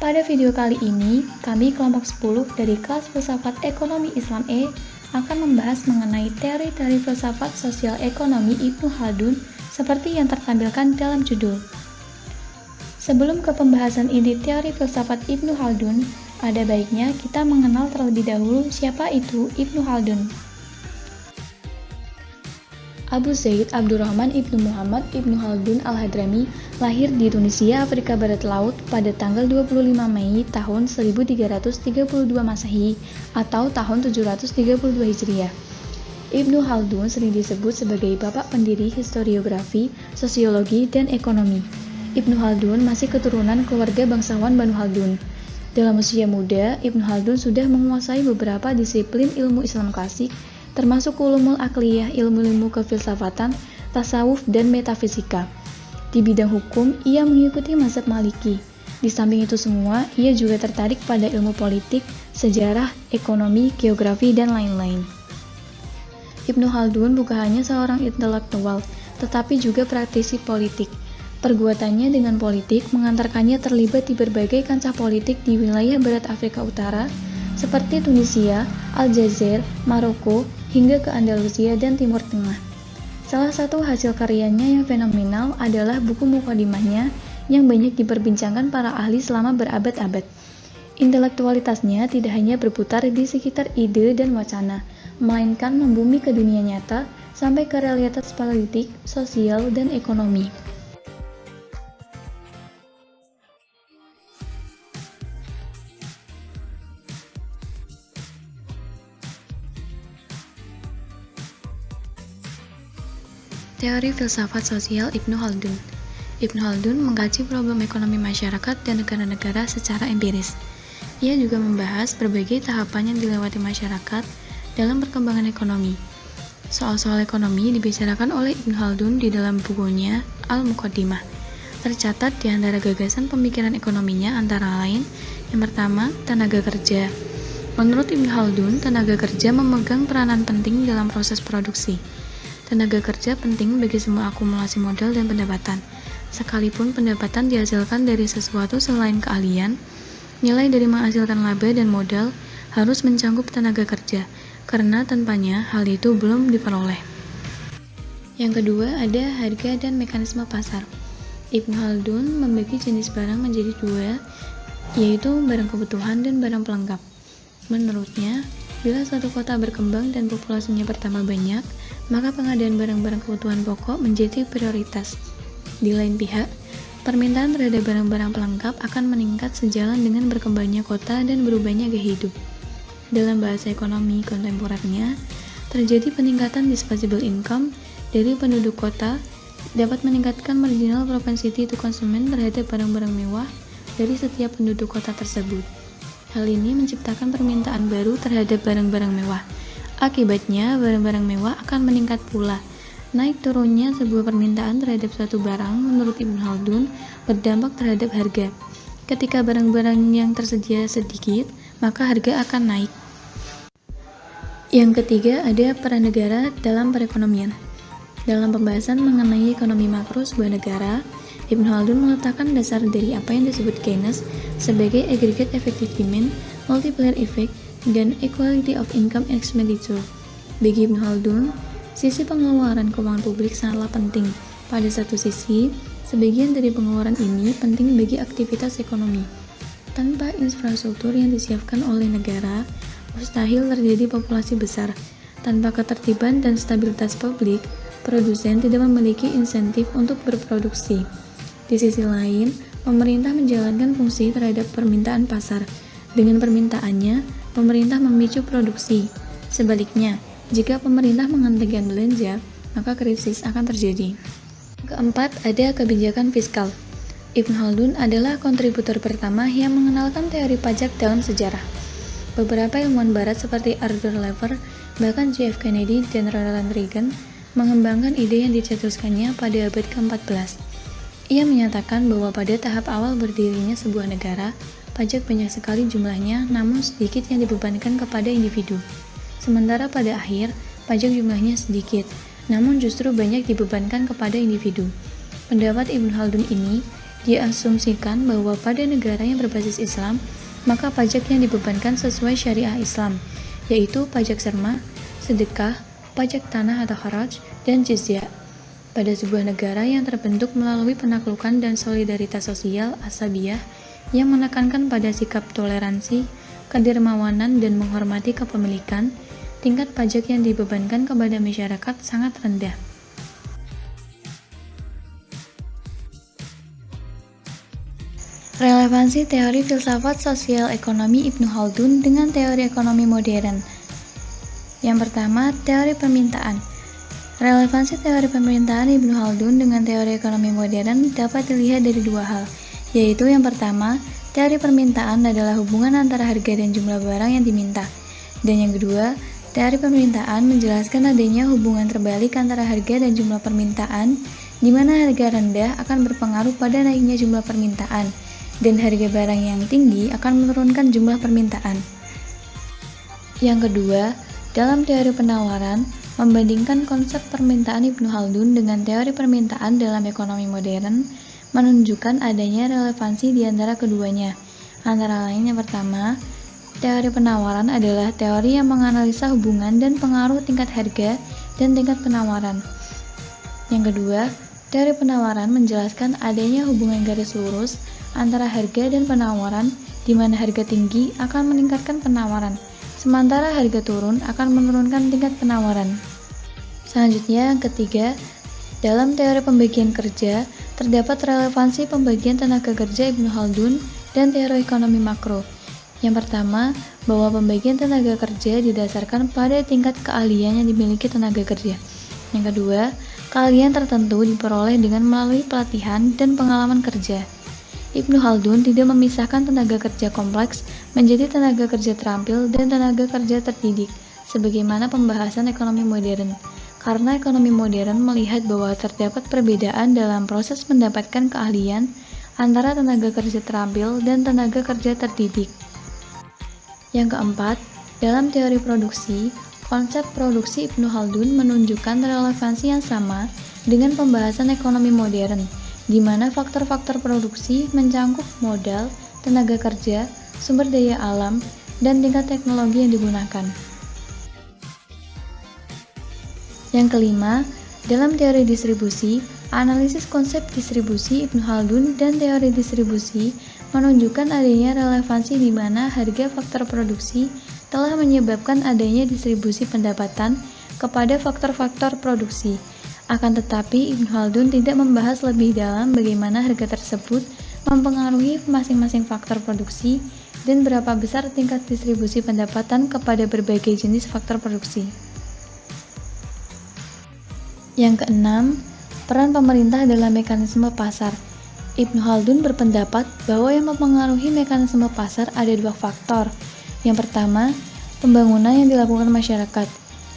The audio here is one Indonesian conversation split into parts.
Pada video kali ini, kami kelompok 10 dari kelas Filsafat Ekonomi Islam E akan membahas mengenai teori-teori filsafat sosial ekonomi Ibnu Khaldun seperti yang tertampilkan dalam judul. Sebelum ke pembahasan inti teori filsafat Ibnu Khaldun, ada baiknya kita mengenal terlebih dahulu siapa itu Ibnu Khaldun. Abu Zaid Abdurrahman Ibnu Muhammad Ibnu Khaldun Al-Hadrami lahir di Tunisia, Afrika Barat Laut pada tanggal 25 Mei tahun 1332 Masehi atau tahun 732 Hijriah. Ibnu Khaldun sering disebut sebagai bapak pendiri historiografi, sosiologi, dan ekonomi. Ibnu Khaldun masih keturunan keluarga bangsawan Banu Khaldun. Dalam usia muda, Ibnu Khaldun sudah menguasai beberapa disiplin ilmu Islam klasik, termasuk ulumul akliyah, ilmu-ilmu kefilsafatan, tasawuf, dan metafisika. Di bidang hukum, ia mengikuti mazhab Maliki. Di samping itu semua, ia juga tertarik pada ilmu politik, sejarah, ekonomi, geografi, dan lain-lain. Ibnu Khaldun bukan hanya seorang intelektual, tetapi juga praktisi politik. Perbuatannya dengan politik mengantarkannya terlibat di berbagai kancah politik di wilayah Barat Afrika Utara, seperti Tunisia, Aljazair, Maroko, hingga ke Andalusia dan Timur Tengah. Salah satu hasil karyanya yang fenomenal adalah buku mukadimahnya yang banyak diperbincangkan para ahli selama berabad-abad. Intelektualitasnya tidak hanya berputar di sekitar ide dan wacana, melainkan membumi ke dunia nyata sampai ke realitas politik, sosial, dan ekonomi. Teori filsafat sosial Ibnu Khaldun. Ibnu Khaldun mengkaji problem ekonomi masyarakat dan negara-negara secara empiris. Ia juga membahas berbagai tahapan yang dilewati masyarakat dalam perkembangan ekonomi. Soal-soal ekonomi dibicarakan oleh Ibnu Khaldun di dalam bukunya Al-Muqaddimah. Tercatat di antara gagasan pemikiran ekonominya antara lain, yang pertama, tenaga kerja. Menurut Ibnu Khaldun, tenaga kerja memegang peranan penting dalam proses produksi. Tenaga kerja penting bagi semua akumulasi modal dan pendapatan. Sekalipun pendapatan dihasilkan dari sesuatu selain keahlian, nilai dari menghasilkan laba dan modal harus mencangkup tenaga kerja, karena tanpanya hal itu belum diperoleh. Yang kedua, ada harga dan mekanisme pasar. Ibnu Khaldun membagi jenis barang menjadi dua, yaitu barang kebutuhan dan barang pelengkap. Menurutnya, bila suatu kota berkembang dan populasinya bertambah banyak, maka pengadaan barang-barang kebutuhan pokok menjadi prioritas. Di lain pihak, permintaan terhadap barang-barang pelengkap akan meningkat sejalan dengan berkembangnya kota dan berubahnya gaya hidup. Dalam bahasa ekonomi kontemporer,nya terjadi peningkatan disposable income dari penduduk kota dapat meningkatkan marginal propensity to consumption terhadap barang-barang mewah dari setiap penduduk kota tersebut. Hal ini menciptakan permintaan baru terhadap barang-barang mewah. Akibatnya, barang-barang mewah akan meningkat pula. Naik turunnya sebuah permintaan terhadap suatu barang, menurut Ibnu Khaldun, berdampak terhadap harga. Ketika barang-barang yang tersedia sedikit, maka harga akan naik. Yang ketiga, ada peran negara dalam perekonomian. Dalam pembahasan mengenai ekonomi makro sebuah negara, Ibnu Khaldun meletakkan dasar dari apa yang disebut Keynes sebagai aggregate effective demand, multiplier effect, dan equality of income and expenditure. Bagi Ibnu Khaldun, sisi pengeluaran keuangan publik sangatlah penting. Pada satu sisi, sebagian dari pengeluaran ini penting bagi aktivitas ekonomi. Tanpa infrastruktur yang disiapkan oleh negara, mustahil terjadi populasi besar. Tanpa ketertiban dan stabilitas publik, produsen tidak memiliki insentif untuk berproduksi. Di sisi lain, pemerintah menjalankan fungsi terhadap permintaan pasar. Dengan permintaannya, pemerintah memicu produksi. Sebaliknya, jika pemerintah menghentikan belanja, maka krisis akan terjadi. Keempat, ada kebijakan fiskal. Ibnu Khaldun adalah kontributor pertama yang mengenalkan teori pajak dalam sejarah. Beberapa ilmuwan barat seperti Arthur Lever, bahkan J.F. Kennedy dan Ronald Reagan mengembangkan ide yang dicetuskannya pada abad ke-14. Ia menyatakan bahwa pada tahap awal berdirinya sebuah negara, pajak banyak sekali jumlahnya, namun sedikit yang dibebankan kepada individu. Sementara pada akhir, pajak jumlahnya sedikit, namun justru banyak dibebankan kepada individu. Pendapat Ibnu Khaldun ini Diasumsikan bahwa pada negara yang berbasis Islam, maka pajak yang dibebankan sesuai syariah Islam, yaitu pajak serma, sedekah, pajak tanah atau kharaj, dan jizyah. Pada sebuah negara yang terbentuk melalui penaklukan dan solidaritas sosial asabiyah yang menekankan pada sikap toleransi, kedermawanan, dan menghormati kepemilikan, tingkat pajak yang dibebankan kepada masyarakat sangat rendah. Relevansi teori filsafat sosial ekonomi Ibnu Khaldun dengan teori ekonomi modern. Yang pertama, teori permintaan. Relevansi teori pemerintahan Ibnu Khaldun dengan teori ekonomi modern dapat dilihat dari dua hal, yaitu yang pertama, teori permintaan adalah hubungan antara harga dan jumlah barang yang diminta, dan yang kedua, teori pemerintahan menjelaskan adanya hubungan terbalik antara harga dan jumlah permintaan, di mana harga rendah akan berpengaruh pada naiknya jumlah permintaan, dan harga barang yang tinggi akan menurunkan jumlah permintaan. Yang kedua, dalam teori penawaran, membandingkan konsep permintaan Ibnu Khaldun dengan teori permintaan dalam ekonomi modern menunjukkan adanya relevansi di antara keduanya. Antara lain yang pertama, teori penawaran adalah teori yang menganalisa hubungan dan pengaruh tingkat harga dan tingkat penawaran. Yang kedua, teori penawaran menjelaskan adanya hubungan garis lurus antara harga dan penawaran, di mana harga tinggi akan meningkatkan penawaran, sementara harga turun akan menurunkan tingkat penawaran. Selanjutnya, yang ketiga, dalam teori pembagian kerja, terdapat relevansi pembagian tenaga kerja Ibnu Khaldun dan teori ekonomi makro. Yang pertama, bahwa pembagian tenaga kerja didasarkan pada tingkat keahlian yang dimiliki tenaga kerja. Yang kedua, keahlian tertentu diperoleh dengan melalui pelatihan dan pengalaman kerja. Ibnu Khaldun tidak memisahkan tenaga kerja kompleks menjadi tenaga kerja terampil dan tenaga kerja terdidik, sebagaimana pembahasan ekonomi modern. Karena ekonomi modern melihat bahwa terdapat perbedaan dalam proses mendapatkan keahlian antara tenaga kerja terampil dan tenaga kerja terdidik. Yang keempat, dalam teori produksi, konsep produksi Ibnu Khaldun menunjukkan relevansi yang sama dengan pembahasan ekonomi modern, di mana faktor-faktor produksi mencangkup modal, tenaga kerja, sumber daya alam, dan tingkat teknologi yang digunakan. Yang kelima, dalam teori distribusi, analisis konsep distribusi Ibnu Khaldun dan teori distribusi menunjukkan adanya relevansi di mana harga faktor produksi telah menyebabkan adanya distribusi pendapatan kepada faktor-faktor produksi. Akan tetapi, Ibnu Khaldun tidak membahas lebih dalam bagaimana harga tersebut mempengaruhi masing-masing faktor produksi dan berapa besar tingkat distribusi pendapatan kepada berbagai jenis faktor produksi. Yang keenam, peran pemerintah dalam mekanisme pasar. Ibnu Khaldun berpendapat bahwa yang mempengaruhi mekanisme pasar ada dua faktor. Yang pertama, pembangunan yang dilakukan masyarakat.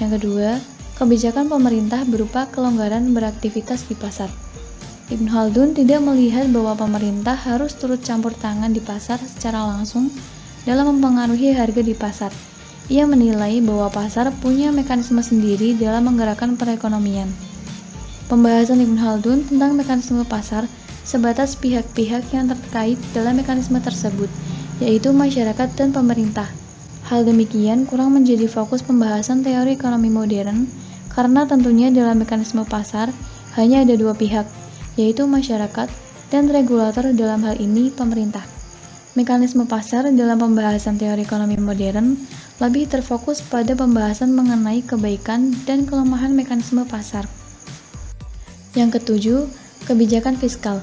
Yang kedua, kebijakan pemerintah berupa kelonggaran beraktivitas di pasar. Ibnu Khaldun tidak melihat bahwa pemerintah harus turut campur tangan di pasar secara langsung dalam mempengaruhi harga di pasar. Ia menilai bahwa pasar punya mekanisme sendiri dalam menggerakkan perekonomian. Pembahasan Ibnu Khaldun tentang mekanisme pasar sebatas pihak-pihak yang terkait dalam mekanisme tersebut, yaitu masyarakat dan pemerintah. Hal demikian kurang menjadi fokus pembahasan teori ekonomi modern, karena tentunya dalam mekanisme pasar hanya ada dua pihak, yaitu masyarakat dan regulator, dalam hal ini pemerintah. Mekanisme pasar dalam pembahasan teori ekonomi modern lebih terfokus pada pembahasan mengenai kebaikan dan kelemahan mekanisme pasar. Yang ketujuh, kebijakan fiskal.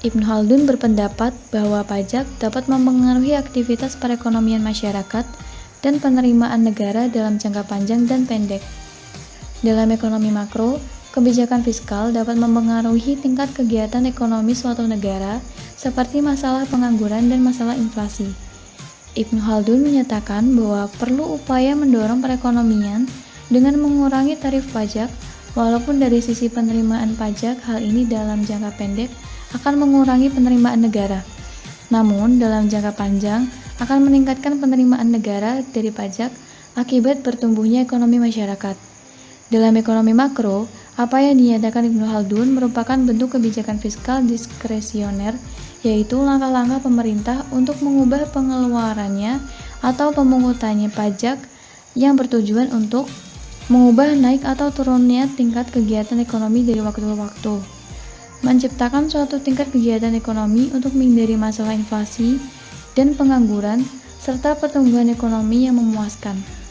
Ibnu Khaldun berpendapat bahwa pajak dapat mempengaruhi aktivitas perekonomian masyarakat dan penerimaan negara dalam jangka panjang dan pendek. Dalam ekonomi makro, kebijakan fiskal dapat mempengaruhi tingkat kegiatan ekonomi suatu negara, seperti masalah pengangguran dan masalah inflasi. Ibnu Khaldun menyatakan bahwa perlu upaya mendorong perekonomian dengan mengurangi tarif pajak. Walaupun dari sisi penerimaan pajak, hal ini dalam jangka pendek akan mengurangi penerimaan negara. Namun, dalam jangka panjang akan meningkatkan penerimaan negara dari pajak akibat bertumbuhnya ekonomi masyarakat. Dalam ekonomi makro, Apa yang dinyatakan Ibnu Khaldun merupakan bentuk kebijakan fiskal diskresioner, yaitu langkah-langkah pemerintah untuk mengubah pengeluarannya atau pemungutannya pajak yang bertujuan untuk mengubah naik atau turunnya tingkat kegiatan ekonomi dari waktu ke waktu, menciptakan suatu tingkat kegiatan ekonomi untuk menghindari masalah inflasi dan pengangguran, serta pertumbuhan ekonomi yang memuaskan.